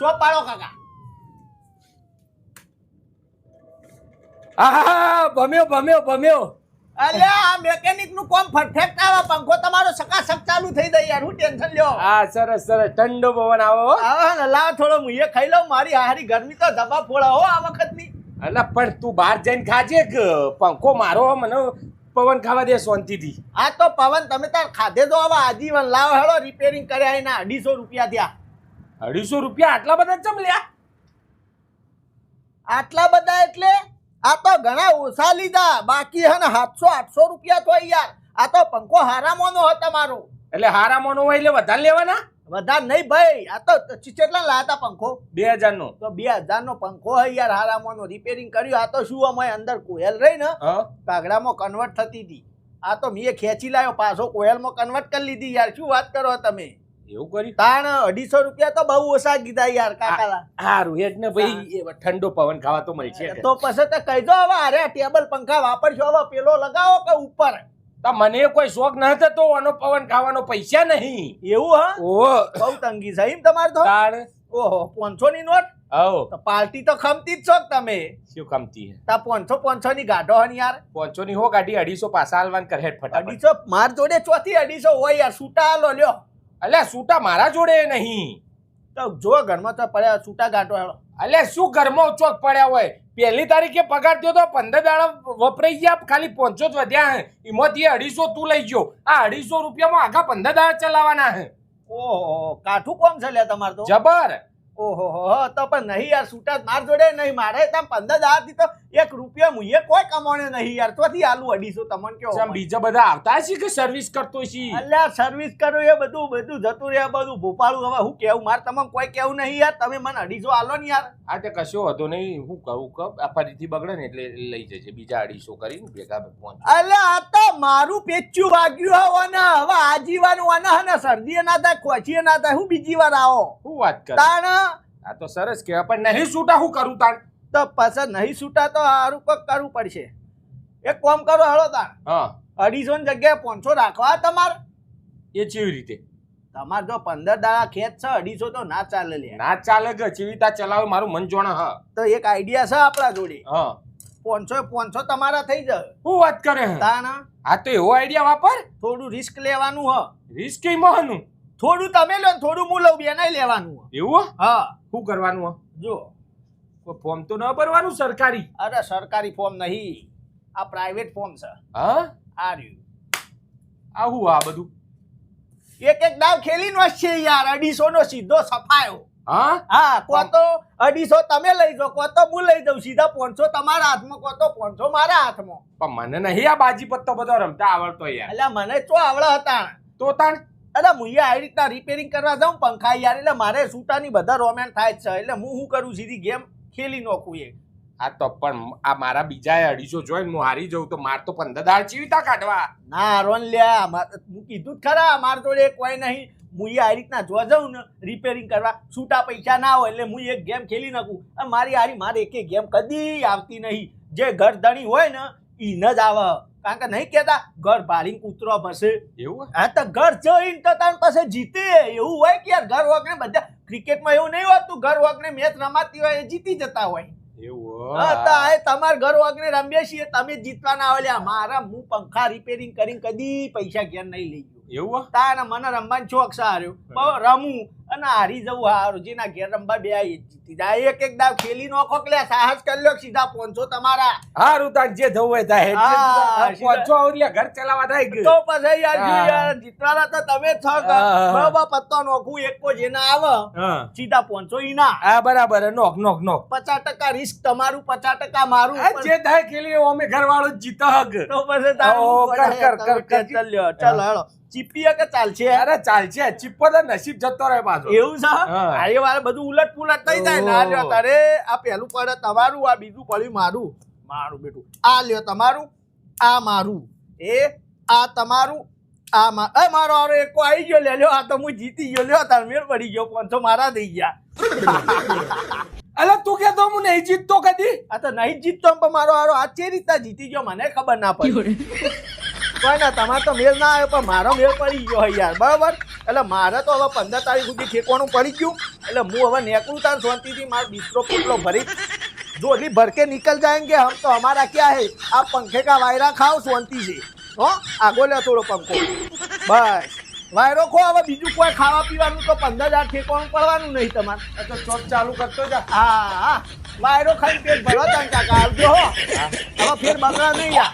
Chop પાડો કાકા. હા ભમ્યો. અલ્યા આ મેકેનિક નું કામ પરફેક્ટ આવે. પંખો તમારો સકાસક ચાલુ થઈ જાય યાર. હું ટેન્શન લ્યો. હા સરસ ઠંડો પવન આવો. હા ને લાવ થોડો મુએ ખાઈ લઉં. મારી હારી ગરમી તો ધબા ફોડા હો આ વખતની. અલા પણ તું બહાર જઈને ખાજે કે પંખો મારો મને પવન ખાવા દે શાંતિથી. આ તો પવન તમે તાર ખાધે તો હવે આજીવન લાવ હેડો. રિપેરિંગ કર્યા એના 250 રૂપિયા થયા. 250 રૂપિયા આટલા બધા ચમ લ્યા? આટલા બધા એટલે આ તો ઘણા ઓછા લીધા. બાકી હે ને 700-800 રૂપિયા તો યાર. આ તો પંખો હારામોનો હતો તમારો. એટલે હારામોનો હોય એટલે વધારે લેવાના? વધારે નહીં ભાઈ. આ તો કેટલા લાયા હતા પંખો? 2000 નો. તો 2000 નો પંખો હે યાર હારામોનો. રિપેરિંગ કર્યું. આ તો શું અમે અંદર કોયલ રહી ને કાગડામાં કન્વર્ટ થતી હતી. આ તો મેં ખેંચી લાવ્યો પાછો કોયલમાં કન્વર્ટ કરી લીધી યાર. શું વાત કરો તમે? એવું કર્યું? તાણ 250 રૂપિયા તો બહુ ઓછા કીધા યાર કાકાલા. હારું એટલે ભાઈ ઠંડો પવન ખાવા તો મળશે. તો પછી તો કહીજો હવે અરે ટેબલ પંખા વાપરશો હવે પેલો લગાવો કે ઉપર? તો મને કોઈ શોખ ન હતો આનો પવન ખાવાનો. પૈસા નહીં. એવું હા? ઓહો બહુ તંગી છે એમ તમારે તો. ઓહો 500 ની નોટ. તો પાર્ટી તો ખમતી જ છો તમે. શું ખમતી હે? તા 500 ની ગાઢો હન યાર. 500 ની હો ગાડી 250 પાછા હાલવાન કરે ફટાફટ. 250 માર જોડે ચોથી 250 હોય યાર. છૂટા હાલો લ્યો. અલ્યા સૂટા મારા જોડે નહીં. તો જો ઘરમાં તો પડ્યા છૂટા ગાંઠો હેડો. અલ્યા શું ઘરમાં ચોક પડ્યા હોય? 1લી તારીખે પગાર થયો તો 15 દાડા વપરાઈ ગયા. ખાલી 500 જ વધ્યા હે. એમાંથી 250 તું લઈ ગયો. આ 250 રૂપિયામાં આખા 15 દાડા ચલાવવાના હે. ઓહો કાઠું કોમ છે લ્યા તમાર તો. જબર. ઓહો તો પણ નહીં યાર. છૂટા માર જોડે નહીં. મારે там 15 દાડાથી તો 1 રૂપિયા મુએ કોઈ કમાણે નહીં યાર. તોથી આલુ 250 તમને કયો? જેમ બીજા બધા આવતા છે કે સર્વિસ કરતો છે? અલ્યા સર્વિસ કરું એ બધું જતું રહે બધું ભોપાળું. હવે હું કેવું? મારે તમને કોઈ કેવું નહીં યાર. તમે મને 250 આલો ને યાર. આ તે કશો હતો નહીં. હું કહું આ ફરીથી બગડે ને એટલે લઈ જશે બીજા 250 કરીને ભેગા પહોંચ. અલ્યા આ તો મારું પેચ્યું વાગ્યું હો ને. હવે આજીવાનું આના હે ને શરદીએ ના થાય ખોચીએ ના થાય. હું બીજી વાર આવો. શું વાત કરે? તાણ આ તો સરસ કહેવાય. પણ નહીં છૂટા હું કરું તાણ? તો પાછા નહીં છૂટા તો સારું કોક કરવું પડશે. એક કામ કરો હળો તાણ. 250 ની જગ્યાએ 500 રાખવા તમારે. એ કેવી રીતે? તમારે જો 15 દાડા ખેત છે 250 તો ના ચાલે લે. ના ચાલે કે ચીવીતા ચલાવે મારું મન જોણા. હા તો એક આઈડિયા છે આપણા જોડે. 500 તમારા થઈ જાય. શું વાત કરે? તાણ હા તો એવો આઈડિયા વાપર. થોડું રિસ્ક લેવાનું હ. રિસ્ક એમાં થોડું તમે લો થોડું હું લઉં. બે નહીં લેવાનું. એવું? હા શું કરવાનું? જો ફોર્મ તો ન ભરવાનું સરકારી? અરે સરકારી ફોર્મ નહીં. આ પ્રાઇવેટ ફોર્મ છે. હા આ રહ્યું. આવું આ બધું એક દાવ ખેલી નો છે યાર. 250 નો સીધો સફાયો. હા કો તો 250 તમે લઈ જાઓ. કો તો હું લઈ જાઉં. સીધા 500 તમારા હાથમાં. કો તો 500 મારા હાથમાં. પણ મને નહીં આ બાજી પત્તો બધો રમતા આવડતો યાર. એટલે મને તો આવડે હતા. તો તાણ અરે મુએ આવી રીતના રિપેરિંગ કરવા જાઉં પંખા યાર. એટલે મારે છૂટાની બધા રોમેન થાય છે. એટલે હું શું કરું સીધી ગેમ ખેલી નાખું. એ આ તો પણ આ મારા બીજા 250 જોઈને હું હારી જાઉં તો માર તો 15 દાળ ચીવીતા કાઢવા. ના રોન લ્યા. હું કીધું જ ખરા માર જોડે કોઈ નહીં. હું આવી રીતના જોવા જાઉં ને રિપેરિંગ કરવા. છૂટા પૈસા ના હોય એટલે હું એક ગેમ ખેલી નાખું. મારી મારે એક ગેમ કદી આવતી નહીં. જે ઘર ધણી હોય ને એને જ આવે. કારણ કે નહીં કેતા ઘર ભારીને કૂતરો ભસે. એવું? હા તો ઘર જોઈને તો તાર પાસે જીતે. એવું હોય કે યાર ઘર વગને બધા ક્રિકેટમાં એવું નહીં હોતું. ઘર વગને મેચ રમાતી હોય એ જીતી જતા હોય. એવું? હા તો આ તમાર ઘર વગને રમીએ છીએ તમે જીતવાના હોય. મારા હું પંખા રિપેરિંગ કરીને કદી પૈસા ઘેર નહીં લઈ ગયો. એવું? તાને મને રમવાનો શોખ છે હાર્યો. રમું અને હારી જવું હારું. જેના ઘેર રમવા બે જીતી જાય. એક દાવ ખેલી નોખો કે સાહસ કરી લો. સીધા 500 તમારા. હારું તાન જે થવું હોય થાય. 500 આવડ્યા ઘર ચલાવવા થાય કે તો પછી યાર જીતવાના તો તમે છો. બરાબર પત્તો નોખું એક જે ના આવે સીધા 500 ઈના. હા બરાબર. નોખ 50% રિસ્ક તમારું 50% મારું. જે થાય ખેલી અમે ઘરવાળો જ જીતો હક. તો પછી ચાલો હેડો. ચીપીએ કે ચાલશે? અરે ચાલશે. ચીપો તો નસીબ જતો રહે પાછો. એવું છે? અરે વારે બધું ઉલટ પુલટ થઈ જાય. ના લ્યો તારે આ પહેલું પડે તમારું. આ બીજું પડ્યું મારું બેટું. આ લ્યો તમારું. આ મારું. આ તમારું. આ મારો આરો એકો આવી ગયો. લે લ્યો. આ તો હું જીતી ગયો. લ્યો તાર મેળ પડી ગયો. 500 મારા થઈ ગયા. અલે તું કેતો હું નહીં જીતતો કદી? આ તો નહીં જીતતો પણ મારો આરો આ ચે રીતના જીતી ગયો મને ખબર ના પડી. કોઈ ના તમારે તો મેળ ના આવ્યો પણ મારો મેળ પડી ગયો હોય યાર બરાબર એટલે મારે તો હવે 15 તારીખ સુધી ઠેકવાનું પડી ગયું એટલે હું હવે નેકળું તાર શાંતિથી મારો બિસ્તરો પોટલો ભરી जोली भर के निकल जाएंगे हम तो हमारा क्या है आप पंखे का वायरा खाओ शांति से हो आगो ले थोड़ो पंखो बस वायरो खो હવે બીજું કોઈ ખાવા પીવાનું તો 15000 ઠેકવાનું પડવાનું નહીં તમારે તો ચોક ચાલુ કરતો જા હા વાયરો ખાઈને પેટ ભરો તાન કાકા આવજો હો હવે ફેર બગડા નહીં યાર